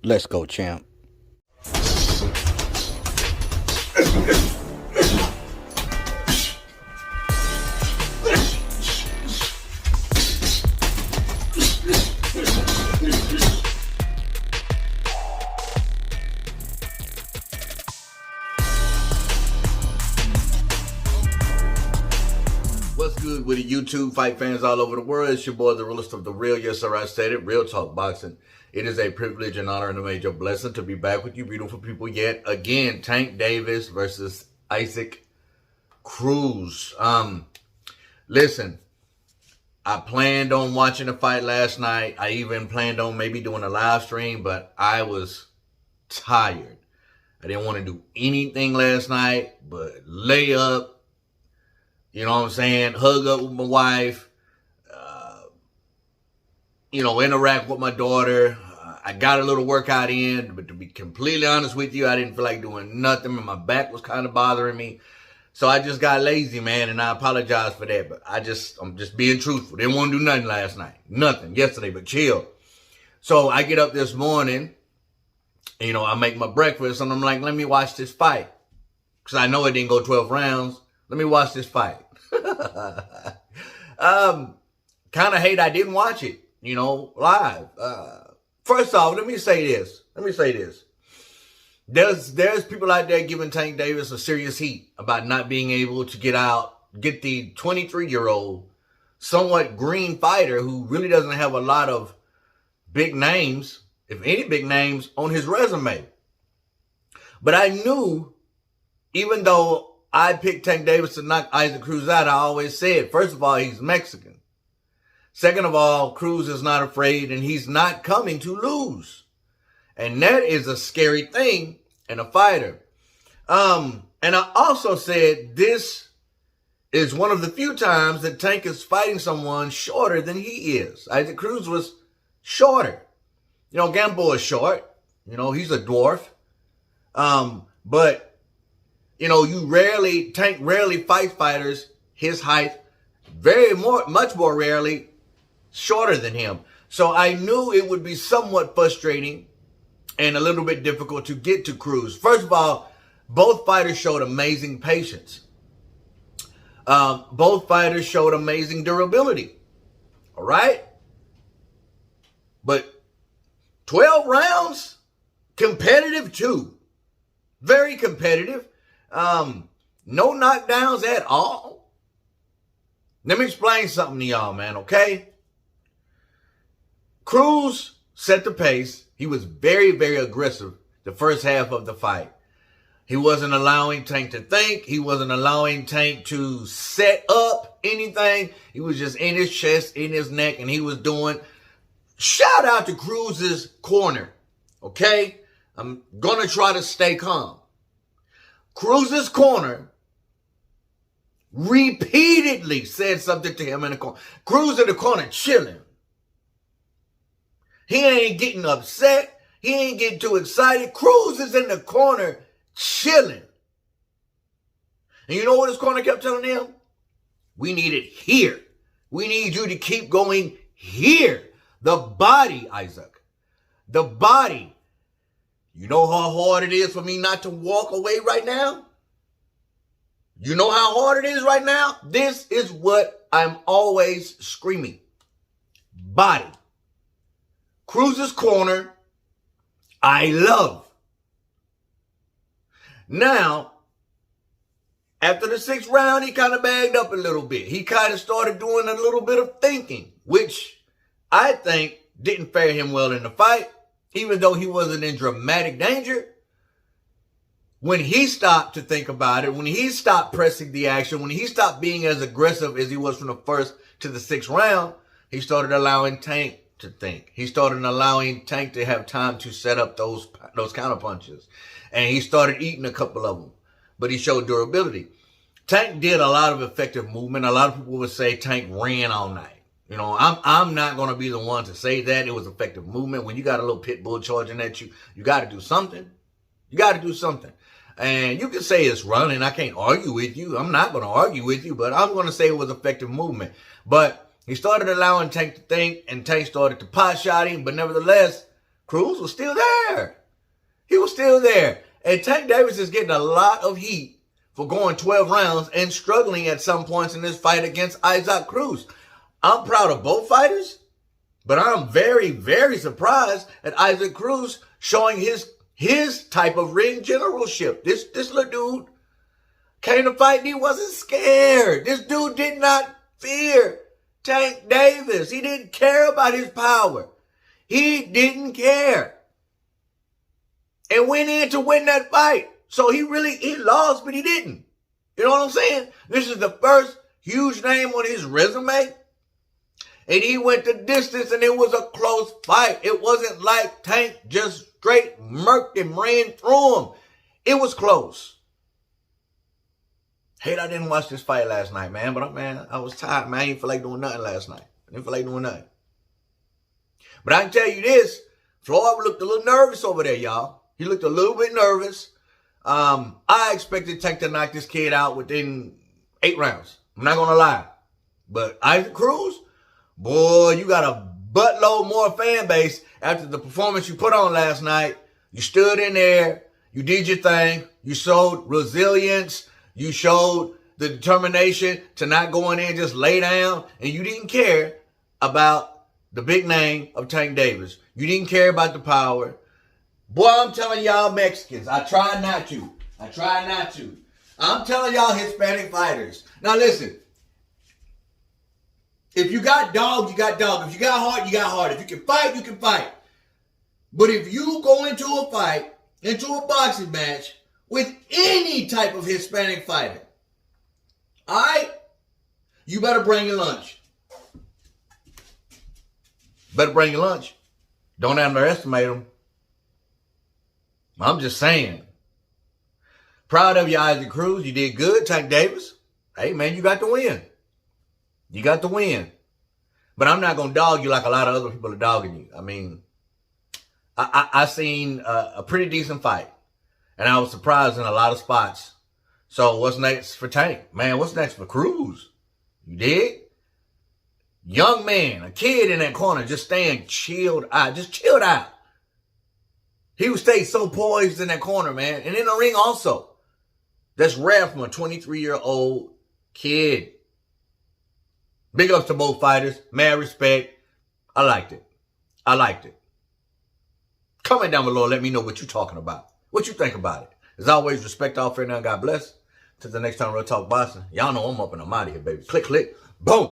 Let's go, champ. What's good with the YouTube fight fans all over the world? It's your boy, the realest of the real. Yes, sir, I said it. Real talk boxing. It is a privilege and honor and a major blessing to be back with you beautiful people yet again. Tank Davis versus Isaac Cruz. Listen, I planned on watching the fight last night. I even planned on maybe doing a live stream, but I was tired. I didn't want to do anything last night but lay up. You know what I'm saying? Hug up with my wife, interact with my daughter. I got a little workout in, but to be completely honest with you, I didn't feel like doing nothing, and my back was kind of bothering me. So I just got lazy, man, and I apologize for that. But I'm just being truthful. Didn't want to do nothing last night. Nothing yesterday, but chill. So I get up this morning, I make my breakfast, and I'm like, let me watch this fight. Because I know it didn't go 12 rounds. Let me watch this fight. Kind of hate I didn't watch it, live. First off, let me say this. There's people out there giving Tank Davis a serious heat about not being able to get the 23-year-old, somewhat green fighter who really doesn't have a lot of big names, if any big names, on his resume. But I knew, even though I picked Tank Davis to knock Isaac Cruz out, I always said, first of all, he's Mexican. Second of all, Cruz is not afraid and he's not coming to lose. And that is a scary thing in a fighter. And I also said this is one of the few times that Tank is fighting someone shorter than he is. Isaac Cruz was shorter. Gamble is short. He's a dwarf. But Tank rarely fights fighters his height, much more rarely shorter than him. So I knew it would be somewhat frustrating and a little bit difficult to get to Cruz. First of all, both fighters showed amazing patience. Both fighters showed amazing durability. All right? But 12 rounds, competitive too. Very competitive. No knockdowns at all. Let me explain something to y'all, man, okay? Cruz set the pace. He was very, very aggressive the first half of the fight. He wasn't allowing Tank to think. He wasn't allowing Tank to set up anything. He was just in his chest, in his neck, and he was doing. Shout out to Cruz's corner, okay? I'm going to try to stay calm. Cruz's corner repeatedly said something to him in the corner. Cruz in the corner chilling. He ain't getting upset. He ain't getting too excited. Cruz is in the corner chilling. And you know what his corner kept telling him? We need it here. We need you to keep going here. The body, Isaac. The body. You know how hard it is for me not to walk away right now? You know how hard it is right now? This is what I'm always screaming. Body. Cruz's corner, I love. Now, after the 6th round, he kind of bagged up a little bit. He kind of started doing a little bit of thinking, which I think didn't fare him well in the fight. Even though he wasn't in dramatic danger, when he stopped to think about it, when he stopped pressing the action, when he stopped being as aggressive as he was from the 1st to the 6th round, he started allowing Tank to think. He started allowing Tank to have time to set up those counter punches. And he started eating a couple of them. But he showed durability. Tank did a lot of effective movement. A lot of people would say Tank ran all night. I'm not going to be the one to say that. It was effective movement. When you got a little pit bull charging at you, you got to do something. You got to do something. And you can say it's running. I can't argue with you. I'm not going to argue with you, but I'm going to say it was effective movement. But he started allowing Tank to think, and Tank started to pot shot him. But nevertheless, Cruz was still there. He was still there. And Tank Davis is getting a lot of heat for going 12 rounds and struggling at some points in this fight against Isaac Cruz. I'm proud of both fighters, but I'm very, very surprised at Isaac Cruz showing his type of ring generalship. This little dude came to fight and he wasn't scared. This dude did not fear Tank Davis. He didn't care about his power. He didn't care. And went in to win that fight. So he lost, but he didn't. You know what I'm saying? This is the first huge name on his resume. And he went the distance and it was a close fight. It wasn't like Tank just straight murked him, ran through him. It was close. Hate I didn't watch this fight last night, man. But I was tired, man. I didn't feel like doing nothing last night. I didn't feel like doing nothing. But I can tell you this. Floyd looked a little nervous over there, y'all. He looked a little bit nervous. I expected Tank to knock this kid out within 8 rounds. I'm not going to lie. But Isaac Cruz, boy, you got a buttload more fan base after the performance you put on last night. You stood in there. You did your thing. You showed resilience. You showed the determination to not go in there and just lay down. And you didn't care about the big name of Tank Davis. You didn't care about the power. Boy, I'm telling y'all Mexicans, I try not to. I'm telling y'all Hispanic fighters. Now listen, if you got dog, you got dog. If you got heart, you got heart. If you can fight, you can fight. But if you go into a fight, into a boxing match with any type of Hispanic fighter, all right, you better bring your lunch. Better bring your lunch. Don't underestimate them. I'm just saying. Proud of you, Isaac Cruz. You did good. Tank Davis. Hey, man, you got the win. You got the win. But I'm not going to dog you like a lot of other people are dogging you. I mean, I seen a pretty decent fight. And I was surprised in a lot of spots. So what's next for Tank? Man, what's next for Cruz? You dig? Young man, a kid in that corner, just staying chilled out. Just chilled out. He would stay so poised in that corner, man. And in the ring also. That's rare from a 23-year-old kid. Big ups to both fighters. Mad respect. I liked it. Comment down below. Let me know what you're talking about. What you think about it. As always, respect all, fair, and God bless. Till the next time, Real Talk Boxing. Y'all know I'm up and I'm out of here, baby. Click, click, boom.